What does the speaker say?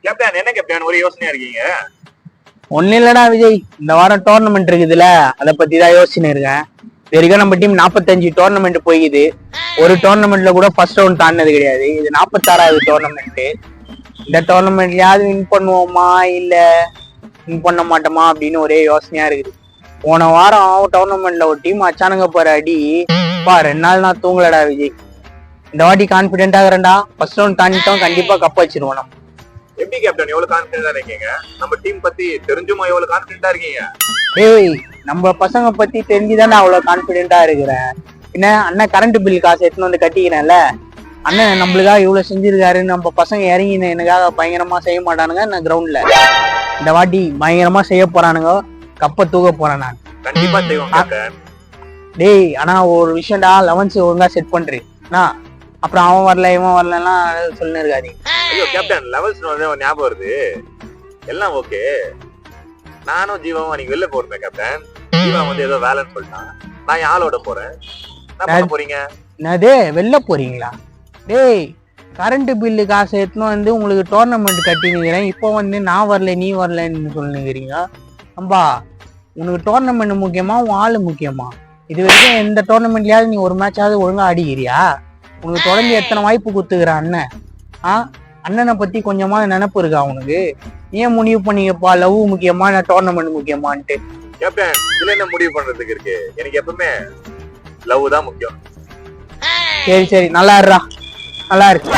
Captain என்ன captain ஒரு யோசனையா இருக்கீங்க? ஒன்னும் இல்லடா விஜய், இந்த வாரம் டோர்னமெண்ட் இருக்குதுல்ல, அதை பத்தி தான் யோசிச்சுன்னு இருக்கேன். இது வரைக்கும் நம்ம டீம் 45 டோர்னமெண்ட் போயிது. ஒரு டோர்னமெண்ட்ல கூட ஃபர்ஸ்ட் ரவுண்ட் தாண்டினது கிடையாது. இது 46வது டோர்னமெண்ட். இந்த டோர்னமெண்ட்லயாவது வின் பண்ணுவோமா இல்ல வின் பண்ண மாட்டோமா அப்படின்னு ஒரே யோசனையா இருக்குது. போன வாரம் டோர்னமெண்ட்ல ஒரு டீம் அச்சானுங்க போற அடி 2 நாள் நான் தூங்கலடா விஜய். இந்த வாட்டி கான்பிடென்ட் ஆகுறேன்டா. ஃபர்ஸ்ட் ரவுண்ட் தாண்டிட்டோம், கண்டிப்பா கப் வச்சிருவோம் நம்ம. எப்படி கேப்டன் எவ்வளவு கான்பிடென்டா இருக்கீங்க? நம்ம டீம் பத்தி தெரிஞ்சுமா எவ்வளவு கான்பிடென்டா இருக்கீங்க? ஏய், நம்ம பசங்க பத்தி தெரிஞ்சுதானே அவ்வளவு கான்பிடென்டா இருக்கிறேன். என்ன அண்ணன் கரண்ட் பில் காசு எடுத்துன்னு வந்து கட்டிக்கிறேன்ல, அண்ணன் நம்மளுக்காக இவ்வளவு செஞ்சிருக்காரு. நம்ம பசங்க இறங்கி எனக்காக பயங்கரமா செய்ய மாட்டானுங்க. நான் கிரவுண்ட்ல இந்த வாட்டி பயங்கரமா செய்ய போறானுங்க. கப்ப தூக்க போறேன் நான். கண்டிப்பா செய்வோம் கேப்டன். டேய், ஆனா ஒரு விஷயம்டா, 11 ஒழுங்கா செட் பண்றேன். அப்புறம் அவன் வரல இவன் வரலாம் சொல்லின்னு இருக்காது. ஐயோ கேப்டன், லெவல்ஸ் ஞாபகம் வருது. எல்லாம் ஓகே. நானும் ஜீவாவும் அன்னைக்கு வெளில போறேன் கேப்டன். ஜீவா ஏதோ வேலைன்னு சொல்லிட்டான். நான் என் ஆளோட போறேன். என்ன பண்ண போறீங்க? என்னதே வெளில போறீங்களா? டேய், கரண்ட் பில்லு காசு எடுத்துன்னு உங்களுக்கு டோர்னமெண்ட் கட்டினுக்கிறேன். இப்போ நான் வரல நீ வரலன்னு சொல்லுங்கிறீங்க. அம்பா, உனக்கு டோர்னமெண்ட் முக்கியமா உன் ஆளு முக்கியமா? இது வரைக்கும் எந்த டோர்னமெண்ட்லயாவது நீ ஒரு மேட்சாவது ஒழுங்கா ஆடிக்கிறியா? உனக்கு தொடர்ந்து எத்தனை வாய்ப்பு கொடுத்துக்கிற அண்ணன். அண்ணனை பத்தி கொஞ்சமா நினைப்பு இருக்கா உனக்கு? ஏன் முடிவு பண்ணிக்கப்பா, லவ் முக்கியமா இல்ல டோர்னமெண்ட் முக்கியமான்ட்டு? கேப்டன், இதுல என்ன முடிவு பண்றதுக்கு இருக்கு? எனக்கு எப்பவுமே லவ் தான் முக்கியம். சரி நல்லா இருடா, நல்லா இருக்கு.